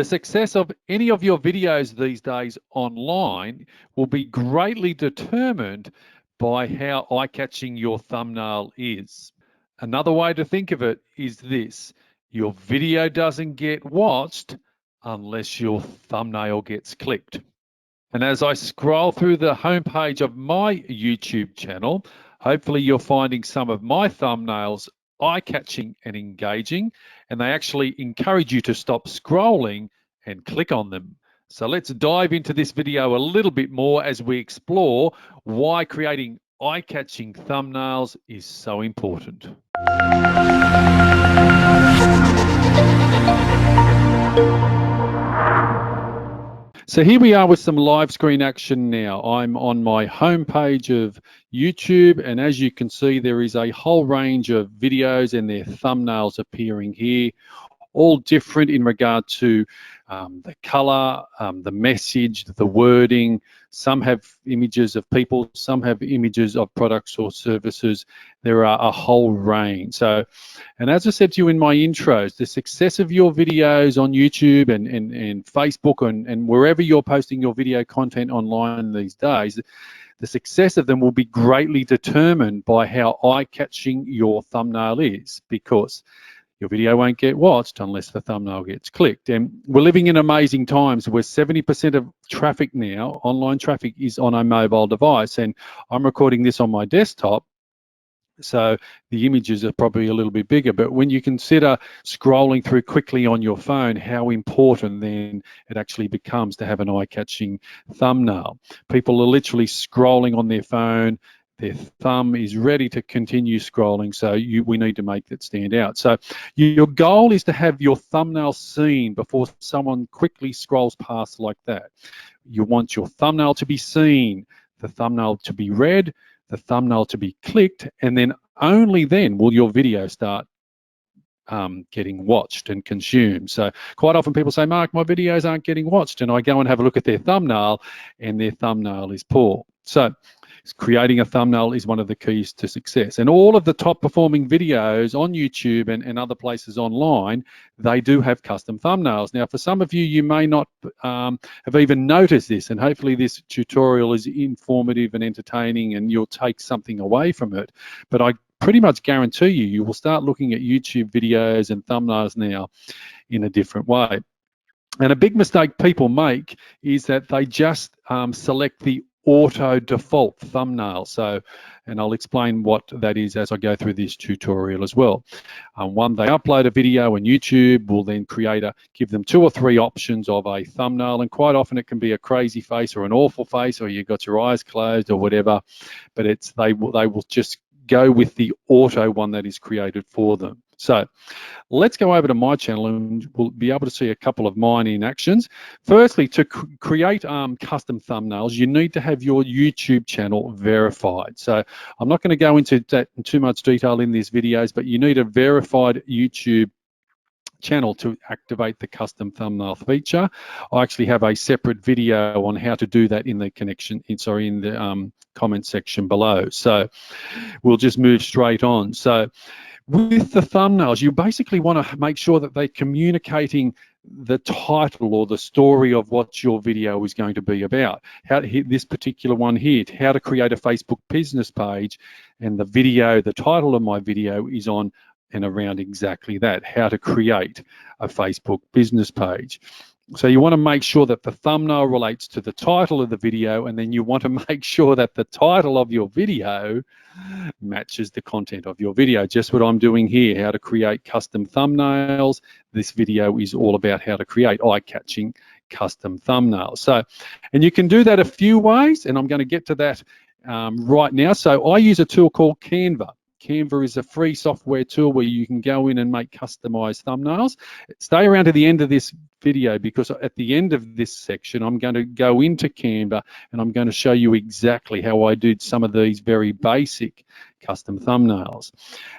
The success of any of your videos these days online will be greatly determined by how eye-catching your thumbnail is. Another way to think of it is this: your video doesn't get watched unless your thumbnail gets clicked. And as I scroll through the homepage of my YouTube channel, hopefully you're finding some of my thumbnails eye-catching and engaging, and they actually encourage you to stop scrolling and click on them. So let's dive into this video a little bit more as we explore why creating eye-catching thumbnails is so important. So here we are with some live screen action now. I'm on my homepage of YouTube, and as you can see, there is a whole range of videos and their thumbnails appearing here, all different in regard to the color, the message, the wording. Some have images of people, some have images of products or services. There are a whole range. So, and as I said to you in my intros, the success of your videos on YouTube and Facebook and wherever you're posting your video content online these days, the success of them will be greatly determined by how eye-catching your thumbnail is, because your video won't get watched unless the thumbnail gets clicked. And we're living in amazing times where 70% of traffic now, online traffic, is on a mobile device. And I'm recording this on my desktop, so the images are probably a little bit bigger. But when you consider scrolling through quickly on your phone, how important then it actually becomes to have an eye-catching thumbnail. People are literally scrolling on their phone. Their thumb is ready to continue scrolling, so we need to make that stand out. So your goal is to have your thumbnail seen before someone quickly scrolls past like that. You want your thumbnail to be seen, the thumbnail to be read, the thumbnail to be clicked, and then only then will your video start getting watched and consumed. So quite often people say, Mark, my videos aren't getting watched, and I go and have a look at their thumbnail, and their thumbnail is poor. So creating a thumbnail is one of the keys to success. And all of the top performing videos on YouTube and other places online, they do have custom thumbnails. Now, for some of you, you may not have even noticed this, and hopefully this tutorial is informative and entertaining and you'll take something away from it. But I pretty much guarantee you will start looking at YouTube videos and thumbnails now in a different way. And a big mistake people make is that they just select the auto default thumbnail. So, and I'll explain what that is as I go through this tutorial as well. One, they upload a video and YouTube will then give them 2 or 3 options of a thumbnail, and quite often it can be a crazy face or an awful face, or you've got your eyes closed or whatever, but they will just go with the auto one that is created for them. So let's go over to my channel and we'll be able to see a couple of mine in actions. Firstly, to create custom thumbnails, you need to have your YouTube channel verified. So I'm not going to go into that in too much detail in these videos, but you need a verified YouTube channel to activate the custom thumbnail feature. I actually have a separate video on how to do that in the comment section below. So we'll just move straight on. So with the thumbnails, you basically want to make sure that they're communicating the title or the story of what your video is going to be about. This particular one here, how to create a Facebook business page, and the title of my video is on and around exactly that, how to create a Facebook business page. So you want to make sure that the thumbnail relates to the title of the video, and then you want to make sure that the title of your video matches the content of your video. Just what I'm doing here, how to create custom thumbnails. This video is all about how to create eye-catching custom thumbnails. So, and you can do that a few ways, and I'm going to get to that right now. So I use a tool called Canva. Canva is a free software tool where you can go in and make customized thumbnails. Stay around to the end of this video, because at the end of this section, I'm going to go into Canva and I'm going to show you exactly how I did some of these very basic custom thumbnails.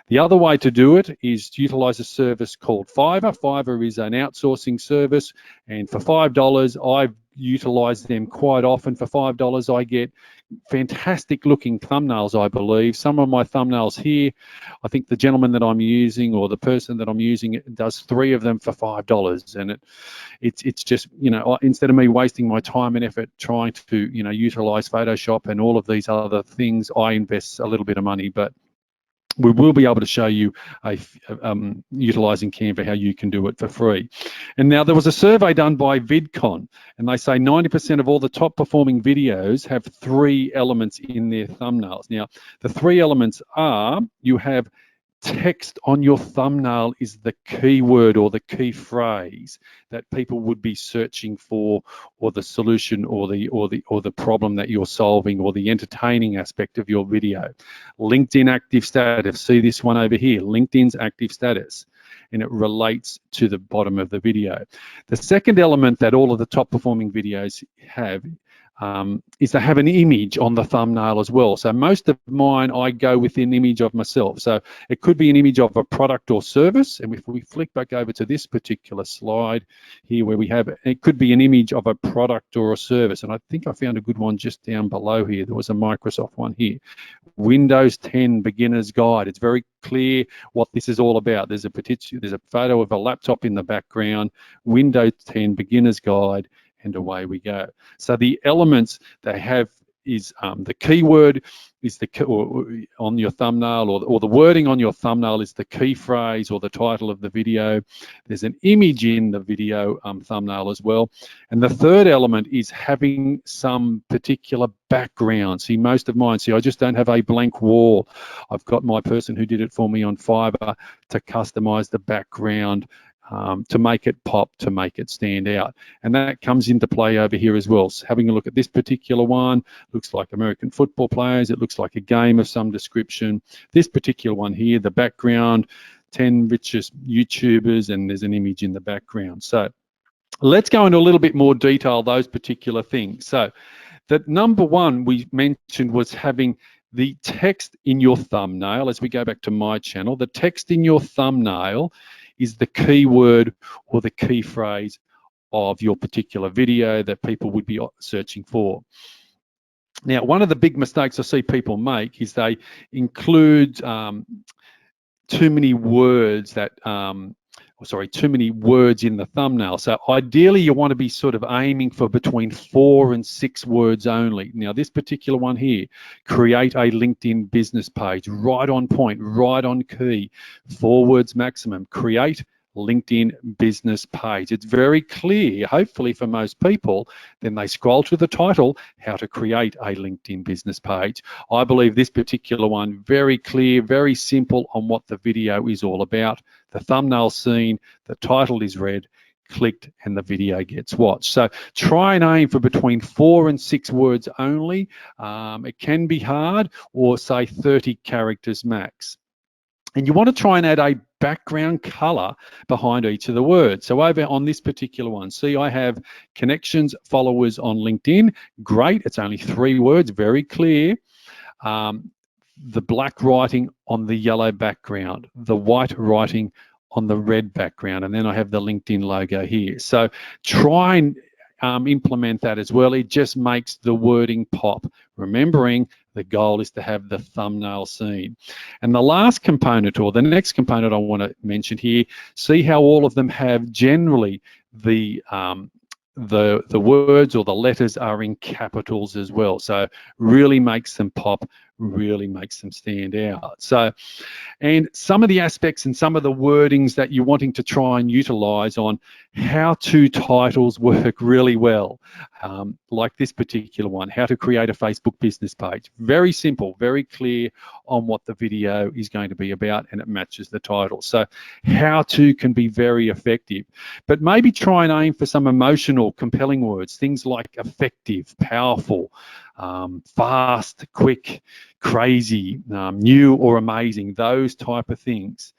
The other way to do it is to utilize a service called Fiverr. Fiverr is an outsourcing service, and for $5, I've utilize them quite often. For $5, I get fantastic looking thumbnails, I believe. Some of my thumbnails here, I think the gentleman that I'm using or the person that I'm using does 3 of them for $5. And it's just, instead of me wasting my time and effort trying to, utilize Photoshop and all of these other things, I invest a little bit of money. But we will be able to show you utilizing Canva how you can do it for free. And now there was a survey done by VidCon, and they say 90% of all the top performing videos have 3 elements in their thumbnails. Now, the 3 elements are, you have text on your thumbnail is the keyword or the key phrase that people would be searching for, or the solution or the problem that you're solving, or the entertaining aspect of your video. LinkedIn active status, see this one over here, LinkedIn's active status, and it relates to the bottom of the video. The second element that all of the top performing videos have is they have an image on the thumbnail as well. So most of mine, I go with an image of myself. So it could be an image of a product or service. And if we flick back over to this particular slide here where we have, it could be an image of a product or a service. And I think I found a good one just down below here. There was a Microsoft one here. Windows 10 Beginner's Guide. It's very clear what this is all about. There's a photo of a laptop in the background, Windows 10 Beginner's Guide, and away we go. So the elements they have is the keyword is on your thumbnail, or the wording on your thumbnail is the key phrase or the title of the video. There's an image in the video thumbnail as well. And the third element is having some particular background. See, most of mine, I just don't have a blank wall. I've got my person who did it for me on Fiverr to customize the background, to make it pop, to make it stand out. And that comes into play over here as well. So having a look at this particular one, looks like American football players, it looks like a game of some description. This particular one here, the background, 10 richest YouTubers, and there's an image in the background. So let's go into a little bit more detail, those particular things. So the number one we mentioned was having the text in your thumbnail. As we go back to my channel, the text in your thumbnail is the keyword or the key phrase of your particular video that people would be searching for. Now, one of the big mistakes I see people make is they include too many words too many words in the thumbnail. So ideally you want to be sort of aiming for between 4 and 6 words only. Now this particular one here, create a LinkedIn business page, right on point, right on key, 4 words maximum, create LinkedIn business page. It's very clear, hopefully for most people. Then they scroll to the title, how to create a LinkedIn business page. I believe this particular one, very clear, very simple on what the video is all about. The thumbnail seen, the title is read, clicked, and the video gets watched. So try and aim for between 4 and 6 words only. It can be hard, or say 30 characters max. And you want to try and add a background color behind each of the words. So over on this particular one, see, I have connections, followers on LinkedIn. Great, it's only 3 words, very clear. The black writing on the yellow background, the white writing on the red background, and then I have the LinkedIn logo here. So try and implement that as well. It just makes the wording pop. Remembering the goal is to have the thumbnail seen. And the last component, or the next component I want to mention here, see how all of them have generally the words or the letters are in capitals as well. So really makes them pop, really makes them stand out. So, and some of the aspects and some of the wordings that you're wanting to try and utilize on how-to titles work really well. Like this particular one, how to create a Facebook business page. Very simple, very clear on what the video is going to be about, and it matches the title. So how-to can be very effective, but maybe try and aim for some emotional, compelling words, things like effective, powerful, fast, quick, crazy, new or amazing, those type of things.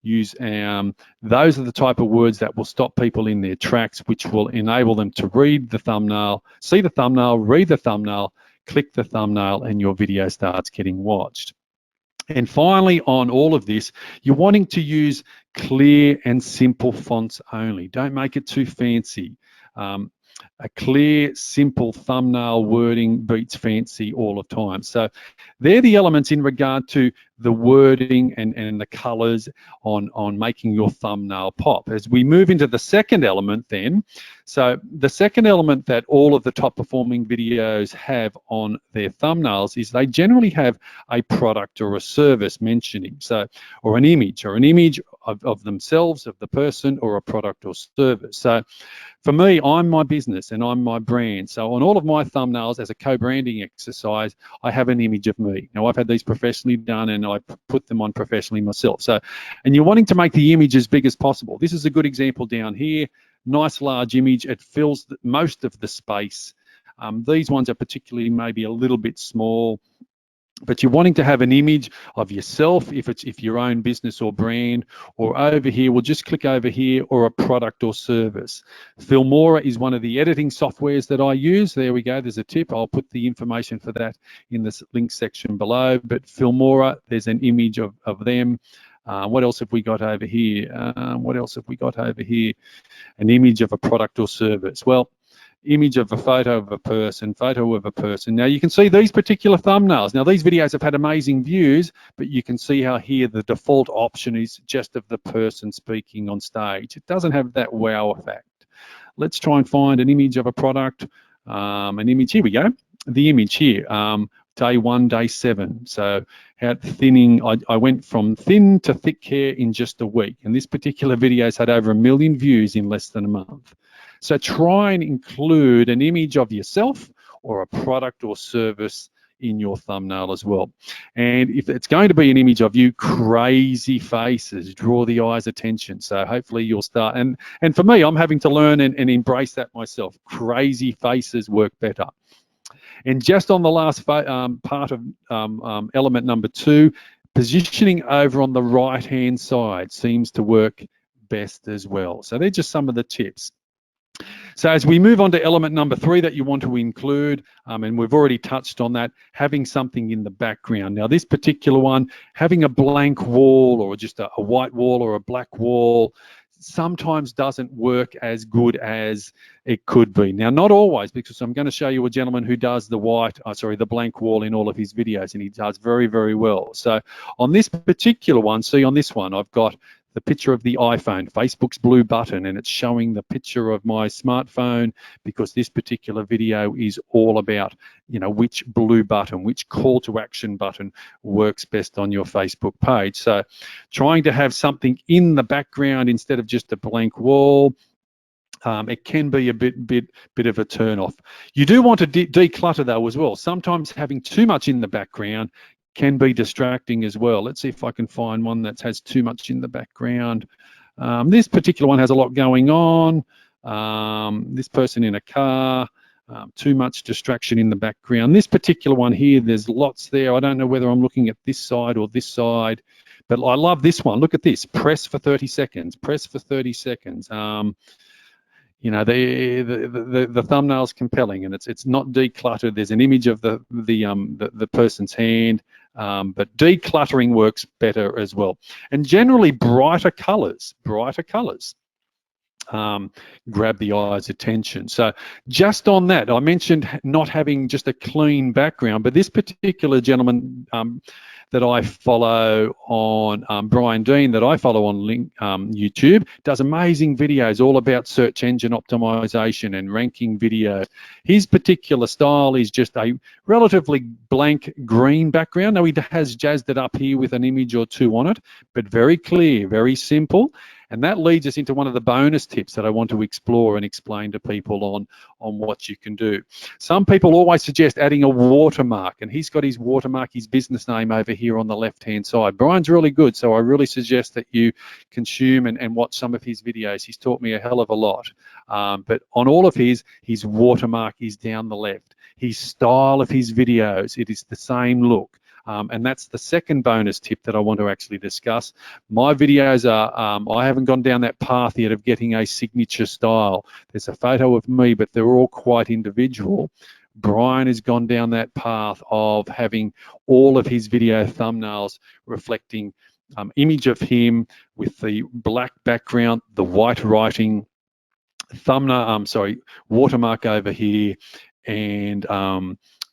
Use those are the type of words that will stop people in their tracks, which will enable them to read the thumbnail, see the thumbnail, read the thumbnail, click the thumbnail, and your video starts getting watched. And finally, on all of this, you're wanting to use clear and simple fonts only. Don't make it too fancy. a clear, simple thumbnail wording beats fancy all the time. So they're the elements in regard to the wording and the colors on making your thumbnail pop. As we move into the second element then, so the second element that all of the top performing videos have on their thumbnails is they generally have a product or a service mentioning, so, or an image of themselves, of the person, or a product or service. So for me, I'm my business and I'm my brand. So on all of my thumbnails as a co-branding exercise, I have an image of me. Now I've had these professionally done and I put them on professionally myself. So, and you're wanting to make the image as big as possible. This is a good example down here. Nice large image. It fills most of the space. These ones are particularly maybe a little bit small, but you're wanting to have an image of yourself if your own business or brand, or over here, we'll just click over here, or a product or service. Filmora is one of the editing softwares that I use. There we go, there's a tip. I'll put the information for that in the link section below, but Filmora, there's an image of them. What else have we got over here? What else have we got over here? An image of a product or service. Well, image of a photo of a person, photo of a person. Now you can see these particular thumbnails. Now these videos have had amazing views, but you can see how here the default option is just of the person speaking on stage. It doesn't have that wow effect. Let's try and find an image of a product, an image. Here we go. The image here, day 1, day 7. So how thinning, I went from thin to thick hair in just a week. And this particular video has had over 1 million views in less than a month. So try and include an image of yourself or a product or service in your thumbnail as well. And if it's going to be an image of you, crazy faces, draw the eye's attention. So hopefully you'll start, and for me, I'm having to learn and embrace that myself. Crazy faces work better. And just on the last part of element number 2, positioning over on the right-hand side seems to work best as well. So they're just some of the tips. So as we move on to element number 3 that you want to include, and we've already touched on that, having something in the background. Now this particular one, having a blank wall or just a white wall or a black wall, sometimes doesn't work as good as it could be. Now, not always, because I'm going to show you a gentleman who does the blank wall in all of his videos, and he does very, very well. So on this particular one, see on this one, I've got the picture of the iPhone, Facebook's blue button, and it's showing the picture of my smartphone, because this particular video is all about, you know, which blue button, which call to action button works best on your Facebook page. So trying to have something in the background instead of just a blank wall, it can be a bit of a turn off. You do want to declutter though as well. Sometimes having too much in the background can be distracting as well. Let's see if I can find one that has too much in the background. This particular one has a lot going on. This person in a car, too much distraction in the background. This particular one here, there's lots there. I don't know whether I'm looking at this side or this side, but I love this one. Look at this, press for 30 seconds, press for 30 seconds. You know, the thumbnail's compelling, and it's not decluttered. There's an image of the person's hand, but decluttering works better as well. And generally, brighter colors grab the eye's attention. So just on that, I mentioned not having just a clean background, but this particular gentleman that I follow on, Brian Dean, that I follow on YouTube, does amazing videos all about search engine optimization and ranking video. His particular style is just a relatively blank green background. Now he has jazzed it up here with an image or two on it, but very clear, very simple. And that leads us into one of the bonus tips that I want to explore and explain to people on what you can do. Some people always suggest adding a watermark, and he's got his watermark, his business name over here on the left-hand side. Brian's really good, so I really suggest that you consume and watch some of his videos. He's taught me a hell of a lot. But on all of his watermark is down the left. His style of his videos, it is the same look. And that's the second bonus tip that I want to actually discuss. My videos are, I haven't gone down that path yet of getting a signature style. There's a photo of me, but they're all quite individual. Brian has gone down that path of having all of his video thumbnails reflecting image of him with the black background, the white writing, watermark over here, and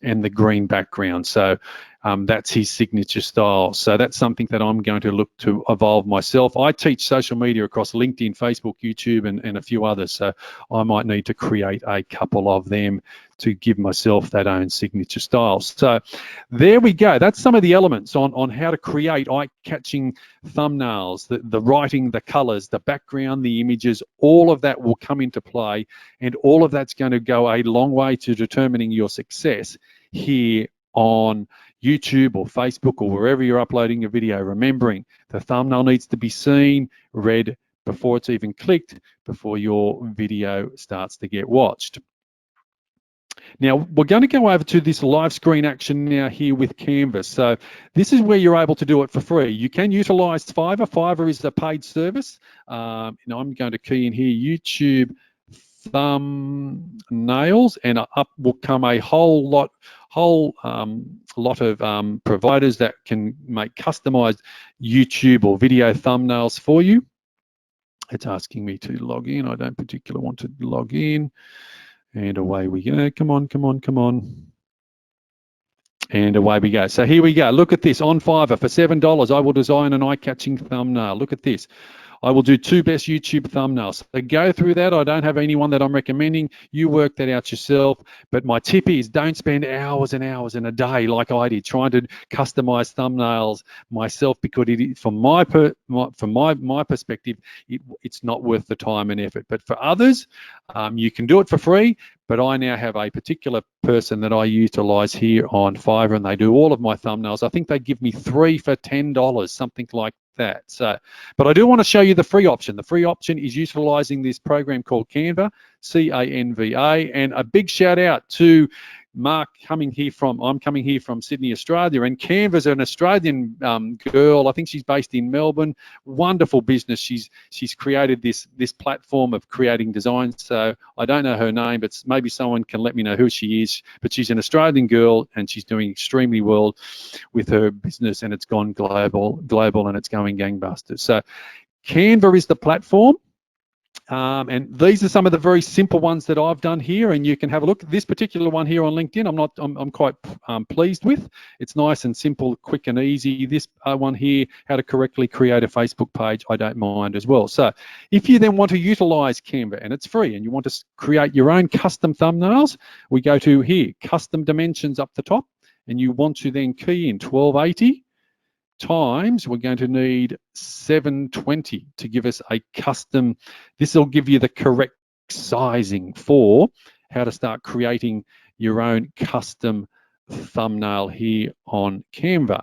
the green background. So that's his signature style. So that's something that I'm going to look to evolve myself. I teach social media across LinkedIn, Facebook, YouTube, and a few others. So I might need to create a couple of them to give myself that own signature style. So there we go. That's some of the elements on how to create eye-catching thumbnails, the writing, the colors, the background, the images, all of that will come into play, and all of that's going to go a long way to determining your success here on YouTube or Facebook or wherever you're uploading a video. Remembering the thumbnail needs to be seen, read before it's even clicked, before your video starts to get watched. Now, we're going to go over to this live screen action now here with Canva. So this is where you're able to do it for free. You can utilize Fiverr. Fiverr is a paid service. I'm going to key in here YouTube thumbnails, and up will come a whole lot of providers that can make customized YouTube or video thumbnails for you. It's asking me to log in. I don't particularly want to log in. And away we go. Come on, come on, come on. And away we go. So here we go. Look at this. On Fiverr, for $7, I will design an eye-catching thumbnail. Look at this. I will do 2 best YouTube thumbnails. So go through that. I don't have anyone that I'm recommending. You work that out yourself. But my tip is don't spend hours and hours in a day like I did trying to customize thumbnails myself, because from my perspective, it's not worth the time and effort. But for others, you can do it for free. But I now have a particular person that I utilize here on Fiverr, and they do all of my thumbnails. I think they give me 3 for $10, something like that. So, but I do want to show you the free option. The free option is utilizing this program called Canva, C-A-N-V-A, and a big shout out to Mark I'm coming here from Sydney, Australia, and Canva's an Australian girl. I think she's based in Melbourne. Wonderful business. She's created this platform of creating designs. So I don't know her name, but maybe someone can let me know who she is. But she's an Australian girl, and she's doing extremely well with her business, and it's gone global, and it's going gangbusters. So Canva is the platform. And these are some of the very simple ones that I've done here, and you can have a look. This particular one here on LinkedIn, I'm quite pleased with. It's nice and simple, quick and easy. This one here, how to correctly create a Facebook page, I don't mind as well. So if you then want to utilize Canva, and it's free, and you want to create your own custom thumbnails, we go to here, custom dimensions up the top, and you want to then key in 1280 times, we're going to need 720 to give us a custom. This will give you the correct sizing for how to start creating your own custom thumbnail here on Canva.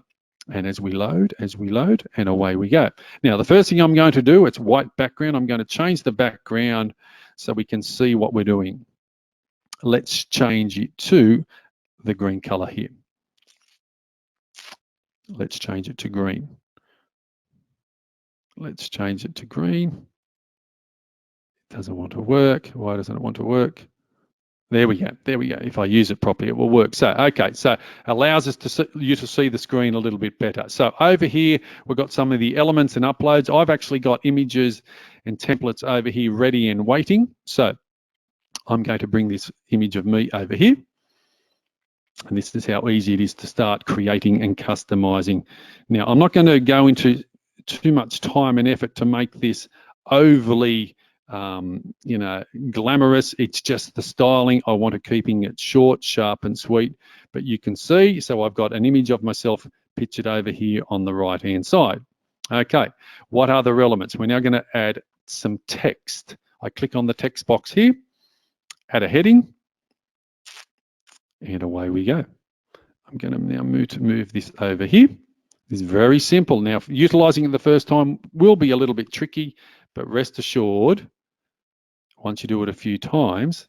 And as we load, and away we go. Now, the first thing I'm going to do, it's white background. I'm going to change the background so we can see what we're doing. Let's change it to the green color here. Let's change it to green. Let's change it to green. It doesn't want to work. Why doesn't it want to work? There we go. There we go. If I use it properly, it will work. So, okay, so allows us to you to see the screen a little bit better. So over here, we've got some of the elements and uploads. I've actually got images and templates over here ready and waiting. So I'm going to bring this image of me over here. And this is how easy it is to start creating and customizing. Now, I'm not going to go into too much time and effort to make this overly, glamorous. It's just the styling. I want to keeping it short, sharp, and sweet. But you can see, so I've got an image of myself pictured over here on the right-hand side. Okay, what are the elements? We're now going to add some text. I click on the text box here, add a heading, and away we go. I'm going to now move this over here. It's very simple. Now, utilizing it the first time will be a little bit tricky, but rest assured, once you do it a few times,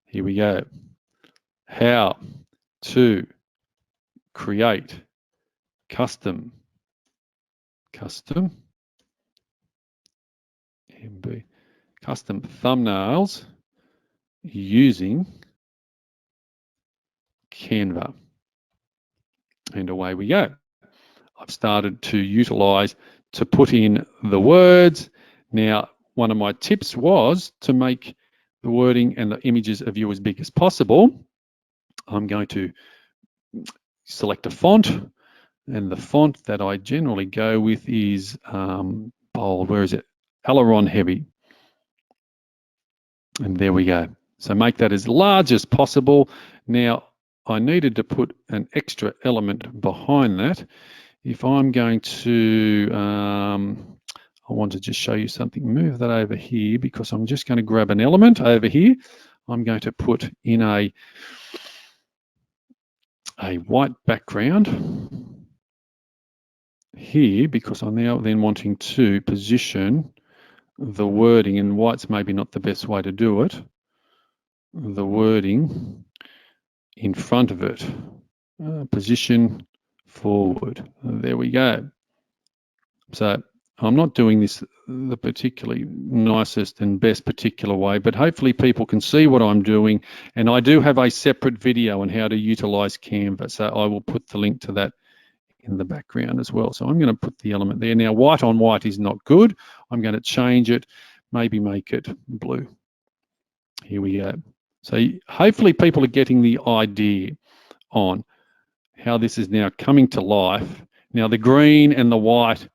here we go. How to create custom thumbnails using Canva. And away we go. I've started to utilize to put in the words. Now, one of my tips was to make the wording and the images of you as big as possible. I'm going to select a font, and the font that I generally go with is bold. Where is it? Aileron Heavy. And there we go. So make that as large as possible. Now, I needed to put an extra element behind that. If I'm going to, I want to just show you something. Move that over here because I'm just going to grab an element over here. I'm going to put in a white background here because I'm now then wanting to position the wording, and white's maybe not the best way to do it, the wording in front of it. Position forward. There we go. So I'm not doing this the particularly nicest and best particular way, but hopefully people can see what I'm doing. And I do have a separate video on how to utilize Canva. So I will put the link to that in the background as well. So I'm going to put the element there. Now, white on white is not good. I'm going to change it, maybe make it blue. Here we go. So hopefully people are getting the idea on how this is now coming to life. Now, the green and the white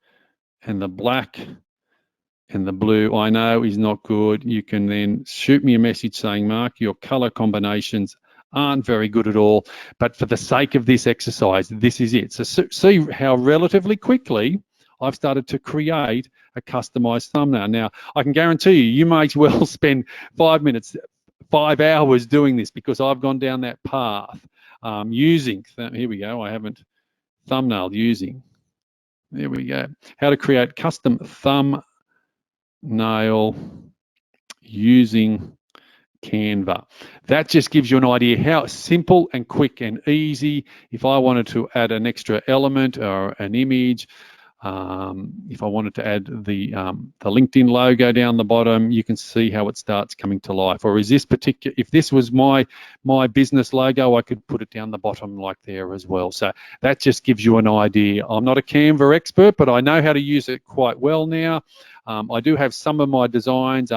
and the black and the blue, I know is not good. You can then shoot me a message saying, Mark, your color combinations aren't very good at all. But for the sake of this exercise, this is it. So see how relatively quickly I've started to create a customized thumbnail. Now, I can guarantee you, you may as well spend 5 minutes, 5 hours doing this because I've gone down that path using, here we go, I haven't thumbnailed using. There we go. How to create custom thumbnail using Canva. That just gives you an idea how simple and quick and easy. If I wanted to add an extra element or an image, if I wanted to add the LinkedIn logo down the bottom, you can see how it starts coming to life. Or is this particular, if this was my business logo, I could put it down the bottom like there as well. So that just gives you an idea. I'm not a Canva expert, but I know how to use it quite well now. I do have some of my designs.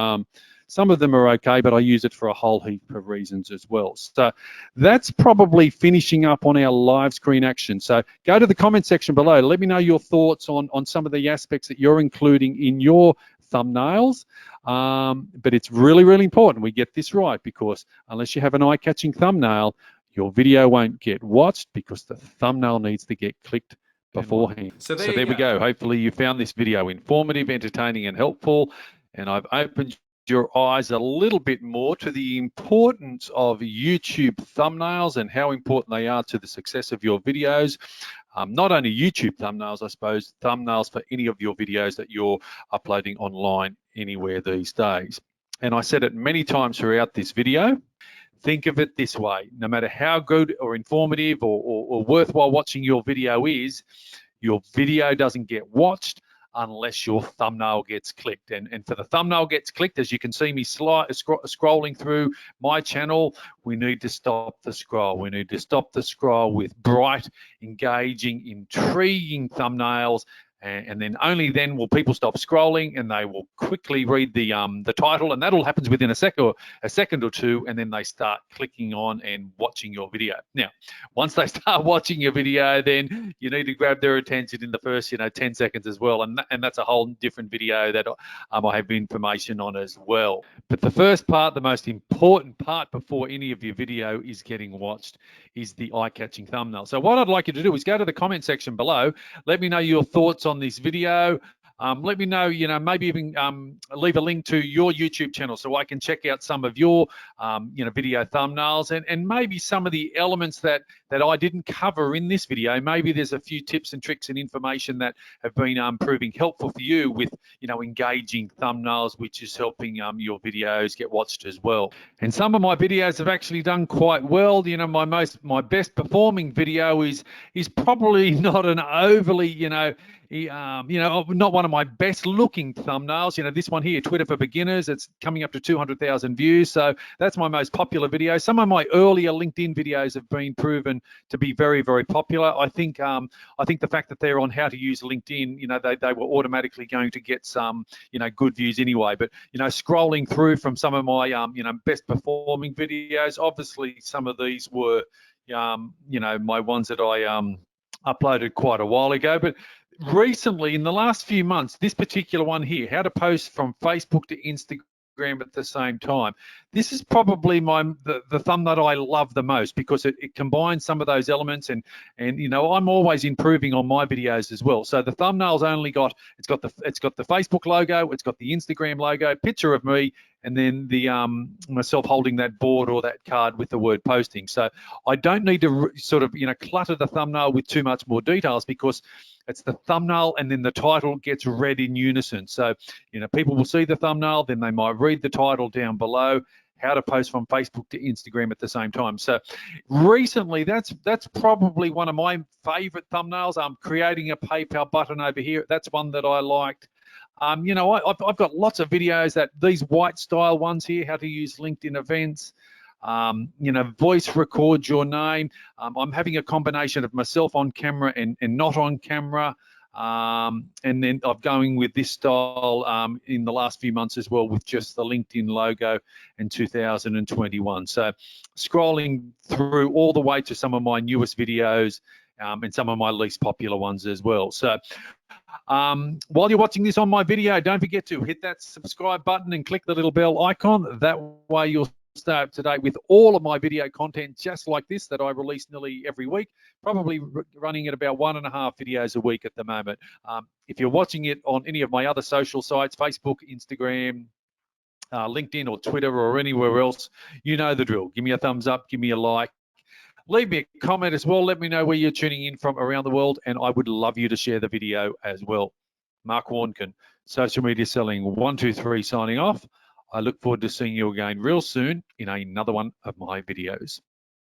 Some of them are okay, but I use it for a whole heap of reasons as well. So that's probably finishing up on our live screen action. So go to the comment section below. Let me know your thoughts on some of the aspects that you're including in your thumbnails. But it's really, really important we get this right, because unless you have an eye-catching thumbnail, your video won't get watched because the thumbnail needs to get clicked beforehand. So there we go. Hopefully you found this video informative, entertaining, and helpful. And I've opened your eyes a little bit more to the importance of YouTube thumbnails and how important they are to the success of your videos. Not only YouTube thumbnails, I suppose, thumbnails for any of your videos that you're uploading online anywhere these days. And I said it many times throughout this video. Think of it this way: no matter how good or informative or worthwhile watching your video is, your video doesn't get watched unless your thumbnail gets clicked. And for the thumbnail gets clicked, as you can see me scrolling through my channel, we need to stop the scroll. We need to stop the scroll with bright, engaging, intriguing thumbnails. And then only then will people stop scrolling, and they will quickly read the title, and that all happens within a second or two, and then they start clicking on and watching your video. Now, once they start watching your video, then you need to grab their attention in the first 10 seconds as well, and that's a whole different video that I have information on as well. But the first part, the most important part before any of your video is getting watched, is the eye-catching thumbnail. So what I'd like you to do is go to the comment section below. Let me know your thoughts on this video. Let me know, maybe even leave a link to your YouTube channel so I can check out some of your, video thumbnails and maybe some of the elements that I didn't cover in this video. Maybe there's a few tips and tricks and information that have been proving helpful for you with, engaging thumbnails, which is helping your videos get watched as well. And some of my videos have actually done quite well. My best performing video is probably not an overly, not one of my best looking thumbnails. This one here, Twitter for Beginners, it's coming up to 200,000 views. So that's my most popular video. Some of my earlier LinkedIn videos have been proven to be very, very popular. I think the fact that they're on how to use LinkedIn, they were automatically going to get some, good views anyway. But, scrolling through from some of my, best performing videos, obviously some of these were, my ones that I uploaded quite a while ago. But recently, in the last few months, this particular one here, how to post from Facebook to Instagram at the same time. This is probably the thumb that I love the most, because it combines some of those elements, and I'm always improving on my videos as well. So the thumbnail's only got it's got the Facebook logo, it's got the Instagram logo, picture of me, and then the myself holding that board or that card with the word posting. So I don't need to sort of clutter the thumbnail with too much more details, because it's the thumbnail and then the title gets read in unison. So people will see the thumbnail, then they might read the title down below, how to post from Facebook to Instagram at the same time. So recently, that's probably one of my favorite thumbnails. I'm creating a PayPal button over here. That's one that I liked. I've got lots of videos, that these white style ones here, how to use LinkedIn events, voice record your name. I'm having a combination of myself on camera and not on camera. And then I'm going with this style in the last few months as well, with just the LinkedIn logo in 2021. So scrolling through all the way to some of my newest videos, and some of my least popular ones as well. So while you're watching this on my video, don't forget to hit that subscribe button and click the little bell icon. That way you'll stay up to date with all of my video content just like this that I release nearly every week, probably running at about 1.5 videos a week at the moment. If you're watching it on any of my other social sites, Facebook, Instagram, LinkedIn or Twitter or anywhere else, you know the drill. Give me a thumbs up, give me a like. Leave me a comment as well. Let me know where you're tuning in from around the world, and I would love you to share the video as well. Mark Warnken, Social Media Selling 123, signing off. I look forward to seeing you again real soon in another one of my videos.